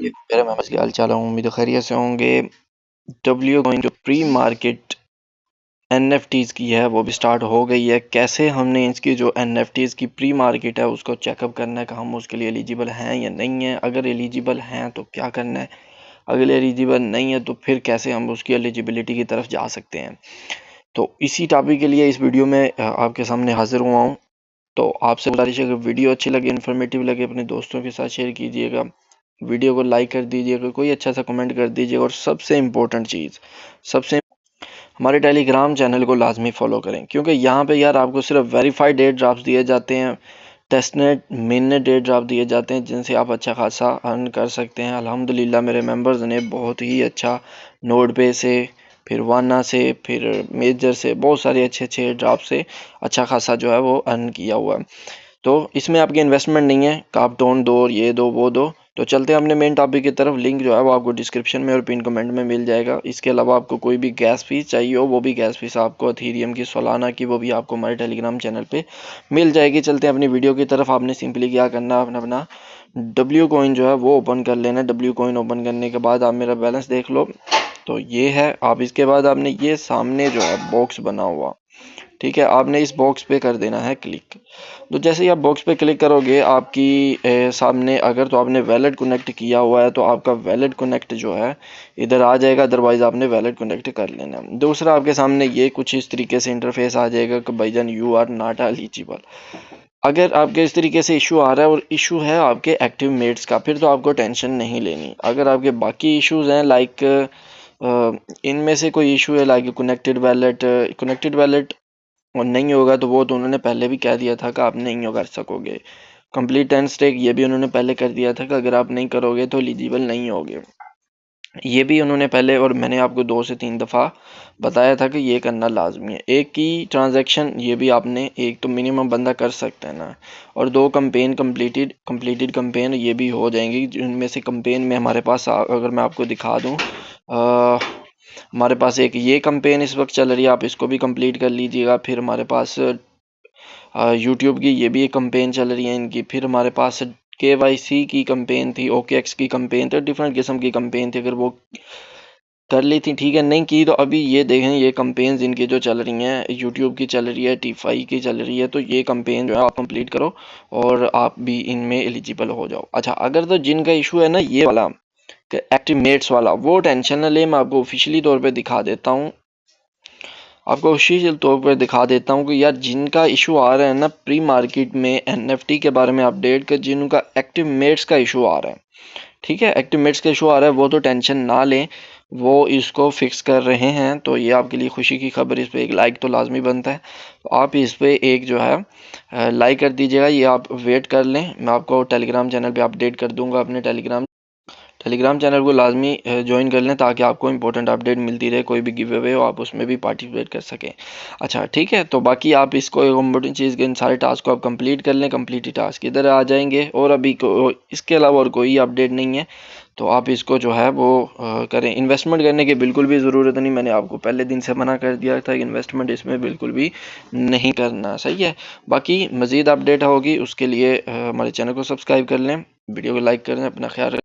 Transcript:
मेरे मेंबर्स की हाल चाल है, उम्मीद है खैरियत से होंगे। डब्ल्यू कॉइन जो प्री मार्केट एनएफटीज की है वो भी स्टार्ट हो गई है। कैसे हमने इसकी जो एनएफटीज की प्री मार्केट है उसको चेकअप करना है कि हम उसके लिए एलिजिबल हैं या नहीं है। अगर एलिजिबल हैं तो क्या करना है, अगर एलिजिबल नहीं है तो फिर कैसे हम उसकी एलिजिबिलिटी की तरफ जा सकते हैं। तो इसी टॉपिक के लिए इस वीडियो में आपके सामने हाजिर हुआ हूँ। तो आपसे गुजारिश है, अगर वीडियो अच्छी लगे, इन्फॉर्मेटिव लगे, अपने दोस्तों के साथ शेयर कीजिएगा, वीडियो को लाइक कर दीजिएगा, कोई अच्छा सा कमेंट कर दीजिएगा और सबसे इम्पोर्टेंट चीज़, सबसे हमारे टेलीग्राम चैनल को लाजमी फॉलो करें, क्योंकि यहाँ पे यार आपको सिर्फ वेरीफाइड डेट ड्राफ्ट दिए जाते हैं, टेस्टनेट मेननेट डेट ड्राफ्ट दिए जाते हैं जिनसे आप अच्छा खासा अर्न कर सकते हैं। अल्हम्दुलिल्लाह मेरे मेंबर्स ने बहुत ही अच्छा नोड पे से, फिर वाना से, फिर मेजर से, बहुत सारे अच्छे अच्छे ड्राफ्ट से अच्छा खासा जो है वो अर्न किया हुआ है। तो इसमें आपकी इन्वेस्टमेंट नहीं है कि आप टोन दो और ये दो वो दो। तो चलते हैं अपने मेन टॉपिक की तरफ। लिंक जो है वो आपको डिस्क्रिप्शन में और पिन कमेंट में मिल जाएगा। इसके अलावा आपको कोई भी गैस फीस चाहिए हो, वो भी गैस फीस आपको अथीरियम की सोलाना की, वो भी आपको हमारे टेलीग्राम चैनल पे मिल जाएगी। चलते हैं अपनी वीडियो की तरफ। आपने सिंपली क्या करना है, अपना डब्ल्यू कॉइन जो है वो ओपन कर लेना है। डब्ल्यू कॉइन ओपन करने के बाद आप मेरा बैलेंस देख लो, तो ये है। आप इसके बाद आपने ये सामने जो है बॉक्स बना हुआ, ठीक है, आपने इस बॉक्स पे कर देना है क्लिक। तो जैसे ही आप बॉक्स पे क्लिक करोगे आपकी सामने, अगर तो आपने वैलेट कनेक्ट किया हुआ है तो आपका वैलेट कनेक्ट जो है इधर आ जाएगा, अदरवाइज आपने वैलेट कनेक्ट कर लेना। दूसरा, आपके सामने ये कुछ इस तरीके से इंटरफेस आ जाएगा कि भाईजान यू आर नॉट एलिजिबल। अगर आपके इस तरीके से इशू आ रहा है और इशू है आपके एक्टिव मेट्स का, फिर तो आपको टेंशन नहीं लेनी। अगर आपके बाकी इश्यूज हैं लाइक इनमें से कोई इशू है लाइक कनेक्टेड वैलेट और नहीं होगा, तो वो तो उन्होंने पहले भी कह दिया था कि आप नहीं कर सकोगे। कंप्लीट एंड स्टेक ये भी उन्होंने पहले कर दिया था कि अगर आप नहीं करोगे तो एलिजिबल नहीं होगे, ये भी उन्होंने पहले, और मैंने आपको 2 से 3 दफ़ा बताया था कि ये करना लाजमी है। एक की ट्रांजैक्शन ये भी आपने, एक तो मिनिमम बंदा कर सकता है ना, और 2 कंपेन कंप्लीटेड कंपेन ये भी हो जाएंगी, जिनमें से कंपेन में हमारे पास अगर मैं आपको दिखा दूँ, हमारे पास एक ये कंपेन इस वक्त चल रही है, आप इसको भी कंप्लीट कर लीजिएगा। फिर हमारे पास यूट्यूब की ये भी एक कंपेन चल रही है इनकी। फिर हमारे पास KYC की कंपेन थी, OKX की कंपेन थी, डिफरेंट किस्म की कंपेन थी। अगर वो कर ली थी, ठीक है, नहीं की तो अभी ये देखें, ये कंपेन्स इनकी जो चल रही हैं, यूट्यूब की चल रही है, T5 की चल रही है, तो ये कंपेन जो है आप कंप्लीट करो और आप भी इनमें एलिजिबल हो जाओ। अच्छा, अगर तो जिनका इशू है ना ये वाला एक्टिवेट्स वाला, वो टेंशन न ले, मैं आपको ऑफिशियली तौर पे दिखा देता हूँ, आपको ऑफिशियल तौर पर दिखा देता हूँ कि यार जिनका इशू आ रहा है ना प्री मार्केट में NFT के बारे में अपडेट कर, जिनका एक्टिवेट्स का इशू आ रहा है, ठीक है, एक्टिवेट्स का इशू आ रहा है, वो तो टेंशन ना लें, वो इसको फिक्स कर रहे हैं। तो ये आपके लिए खुशी की खबर। इस पर एक लाइक तो लाजमी बनता है, तो आप इस पर एक जो है लाइक कर दीजिएगा। ये आप वेट कर लें, मैं आपको टेलीग्राम चैनल पे अपडेट कर दूंगा। अपने टेलीग्राम चैनल को लाजमी ज्वाइन कर लें ताकि आपको इंपॉर्टेंट अपडेट मिलती रहे, कोई भी गिव अवे हो आप उसमें भी पार्टिसिपेट कर सकें। अच्छा ठीक है, तो बाकी आप इसको एक इम्पोर्टेंट चीज़ के इन सारे टास्क को आप कंप्लीट कर लें, कंप्लीट टास्क इधर आ जाएंगे। और अभी इसके अलावा और कोई अपडेट नहीं है, तो आप इसको जो है वो करें। इन्वेस्टमेंट करने की बिल्कुल भी ज़रूरत नहीं, मैंने आपको पहले दिन से मना कर दिया था कि इन्वेस्टमेंट इसमें बिल्कुल भी नहीं करना, सही है। बाकी मज़ीद अपडेट होगी उसके लिए हमारे चैनल को सब्सक्राइब कर लें, वीडियो को लाइक करें, अपना ख्याल रखें।